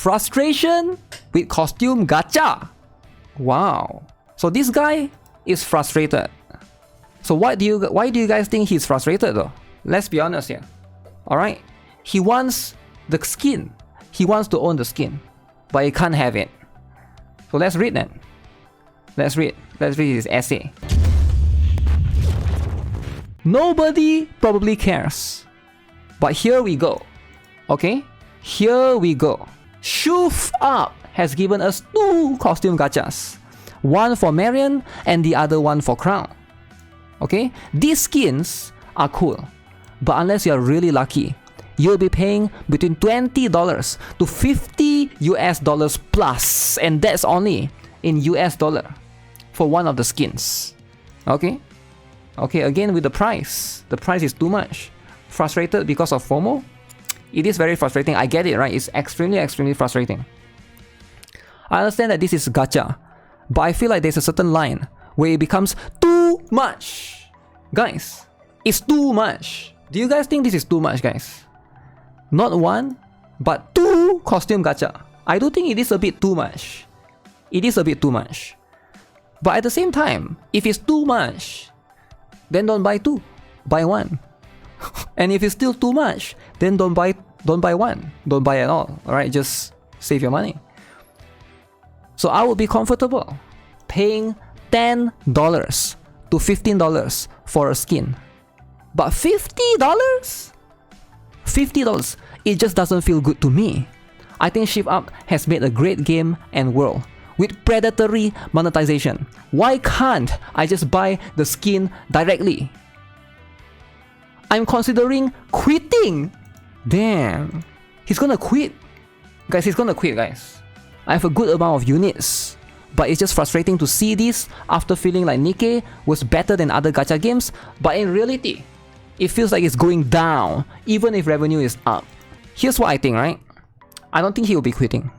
Frustration with costume gacha. Wow. So this guy is frustrated. So why do you guys think he's frustrated though? Let's be honest here. Alright? He wants the skin. He wants to own the skin. But he can't have it. So let's read that. Let's read his essay. Nobody probably cares. But here we go. Okay? Here we go. Shoof Up has given us 2 costume gachas. One for Marion and the other one for Crown. Okay? These skins are cool. But unless you're really lucky, you'll be paying between $20 to $50 plus. And that's only in US dollar for one of the skins. Okay? Okay, again with the price. The price is too much. Frustrated because of FOMO? It is very frustrating. I get it, right? It's extremely frustrating. I understand that this is gacha, but I feel like there's a certain line where it becomes too much. Guys, it's too much. Do you guys think this is too much, guys? Not one, but 2 costume gacha. I do think it is a bit too much. It is a bit too much. But at the same time, if it's too much, then don't buy 2. Buy 1. And if it's still too much, then don't buy 1. Don't buy at all. Alright, just save your money. So I would be comfortable paying $10 to $15 for a skin. But $50? $50, it just doesn't feel good to me. I think Shift Up has made a great game and world with predatory monetization. Why can't I just buy the skin directly? I'm considering quitting. Damn. He's gonna quit. Guys, he's gonna quit, guys. I have a good amount of units. But it's just frustrating to see this after feeling like Nikke was better than other gacha games. But in reality, it feels like it's going down, even if revenue is up. Here's what I think, right? I don't think he will be quitting.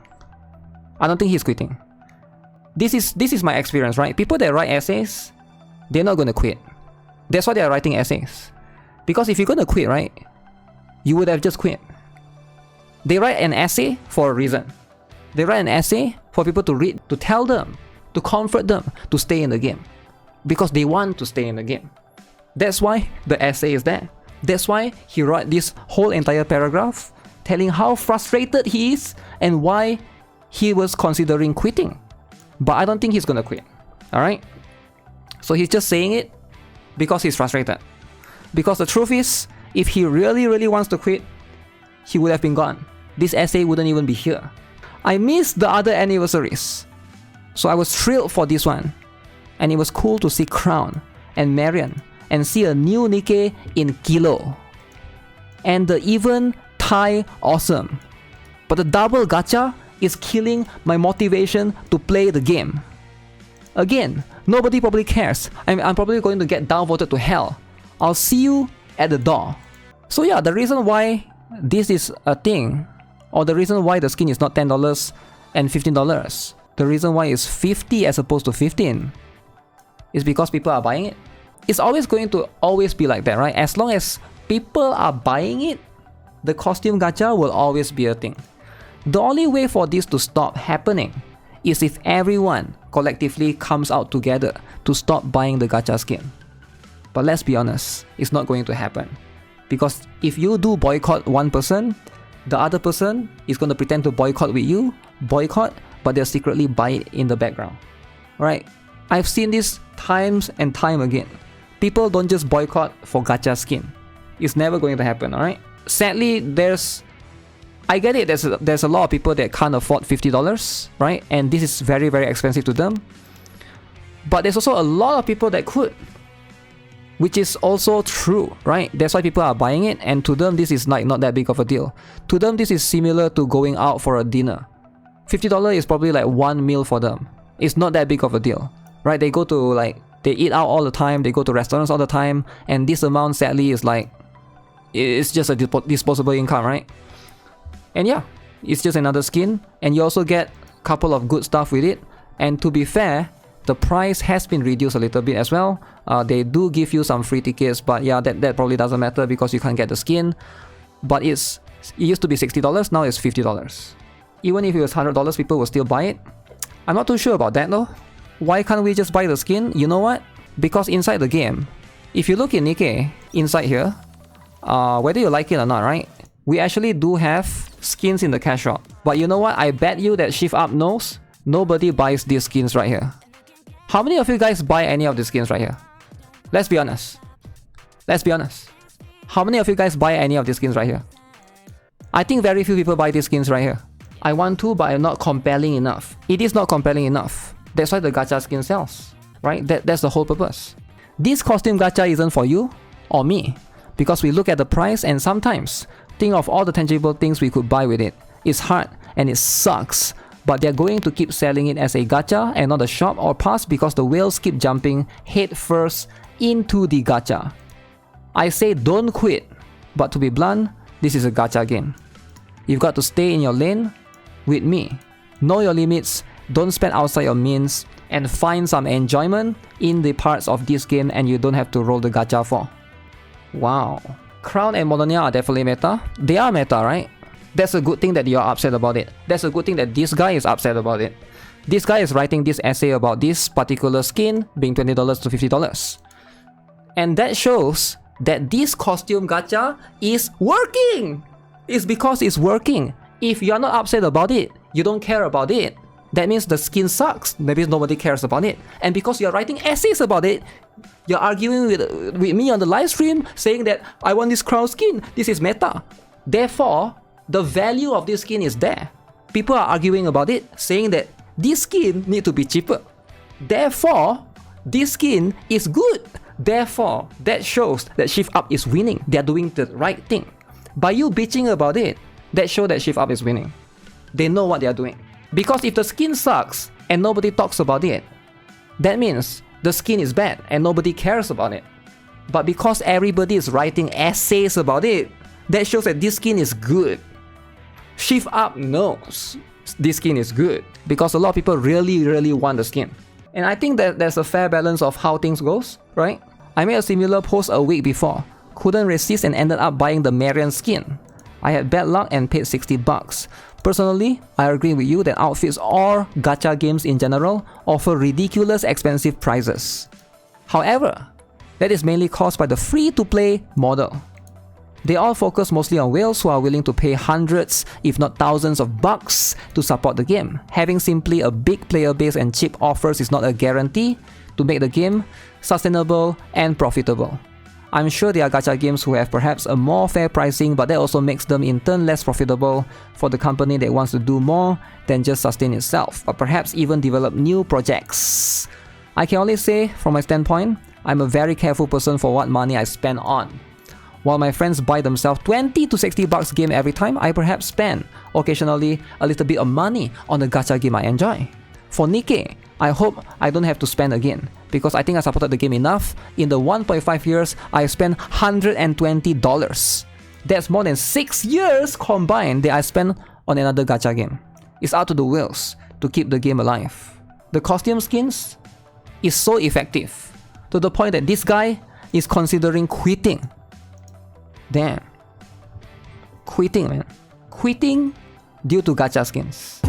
I don't think he's quitting. This is my experience, right? People that write essays, they're not gonna quit. That's why they're writing essays. Because if you're gonna quit, right, you would have just quit. They write an essay for a reason. They write an essay for people to read, to tell them, to comfort them, to stay in the game. Because they want to stay in the game. That's why the essay is there. That's why he wrote this whole entire paragraph telling how frustrated he is and why he was considering quitting. But I don't think he's gonna quit. Alright? So he's just saying it because he's frustrated. Because the truth is, if he really wants to quit, he would have been gone. This essay wouldn't even be here. I missed the other anniversaries, so I was thrilled for this one. And it was cool to see Crown and Marion and see a new Nikke in Kilo. And the even Thai awesome. But the double gacha is killing my motivation to play the game. Again, nobody probably cares. I'm probably going to get downvoted to hell. I'll see you at the door. So yeah, the reason why this is a thing, or the reason why the skin is not $10 and $15, the reason why it's 50 as opposed to 15 is because people are buying it. It's always going to be like that, right? As long as people are buying it, the costume gacha will always be a thing. The only way for this to stop happening is if everyone collectively comes out together to stop buying the gacha skin. But let's be honest, it's not going to happen. Because if you do boycott one person, the other person is going to pretend to boycott with you, but they'll secretly buy it in the background. Right? I've seen this times and time again. People don't just boycott for gacha skin. It's never going to happen, alright? Sadly, I get it, there's a lot of people that can't afford $50, right? And this is very expensive to them. But there's also a lot of people that could. Which is also true, right? That's why people are buying it, and to them this is like not that big of a deal. To them this is similar to going out for a dinner. $50 is probably like one meal for them. It's not that big of a deal, right? They go to they eat out all the time, they go to restaurants all the time, and this amount sadly is like, it's just a disposable income, right? And yeah, it's just another skin, and you also get a couple of good stuff with it. And to be fair, the price has been reduced a little bit as well. They do give you some free tickets, but yeah, that probably doesn't matter because you can't get the skin. But it used to be $60, now it's $50. Even if it was $100, people will still buy it. I'm not too sure about that though. Why can't we just buy the skin? You know what? Because inside the game, if you look in Nikke, inside here, whether you like it or not, right? We actually do have skins in the cash shop. But you know what? I bet you that Shift Up knows nobody buys these skins right here. How many of you guys buy any of these skins right here? Let's be honest. Let's be honest. How many of you guys buy any of these skins right here? I think very few people buy these skins right here. I want to, but I'm not compelling enough. It is not compelling enough. That's why the gacha skin sells, right? That's the whole purpose. This costume gacha isn't for you or me, because we look at the price and sometimes think of all the tangible things we could buy with it. It's hard and it sucks, but they're going to keep selling it as a gacha and not a shop or pass because the whales keep jumping head first into the gacha. I say don't quit, but to be blunt, this is a gacha game. You've got to stay in your lane with me. Know your limits, don't spend outside your means, and find some enjoyment in the parts of this game and you don't have to roll the gacha for. Wow. Crown and Modernia are definitely meta. They are meta, right? That's a good thing that you're upset about it. That's a good thing that this guy is upset about it. This guy is writing this essay about this particular skin being $20 to $50. And that shows that this costume gacha is working! It's because it's working. If you're not upset about it, you don't care about it, that means the skin sucks. Maybe nobody cares about it. And because you're writing essays about it, you're arguing with me on the live stream saying that I want this crown skin. This is meta. Therefore, the value of this skin is there. People are arguing about it, saying that this skin need to be cheaper. Therefore, this skin is good. Therefore, that shows that Shift Up is winning. They're doing the right thing. By you bitching about it, that shows that Shift Up is winning. They know what they're doing. Because if the skin sucks and nobody talks about it, that means the skin is bad and nobody cares about it. But because everybody is writing essays about it, that shows that this skin is good. Shift Up knows this skin is good because a lot of people really want the skin. And I think that there's a fair balance of how things goes, right? I made a similar post a week before. Couldn't resist and ended up buying the Marian skin. I had bad luck and paid $60. Personally, I agree with you that outfits or gacha games in general offer ridiculous expensive prices. However, that is mainly caused by the free-to-play model. They all focus mostly on whales who are willing to pay hundreds, if not thousands of bucks to support the game. Having simply a big player base and cheap offers is not a guarantee to make the game sustainable and profitable. I'm sure there are gacha games who have perhaps a more fair pricing, but that also makes them in turn less profitable for the company that wants to do more than just sustain itself, but perhaps even develop new projects. I can only say, from my standpoint, I'm a very careful person for what money I spend on. While my friends buy themselves $20 to $60 game every time, I perhaps spend occasionally a little bit of money on the gacha game I enjoy. For Nikke, I hope I don't have to spend again, because I think I supported the game enough. In the 1.5 years, I spent $120. That's more than 6 years combined that I spent on another gacha game. It's up to the whales to keep the game alive. The costume skins is so effective, to the point that this guy is considering quitting. Damn. Quitting, man. Quitting due to gacha skins.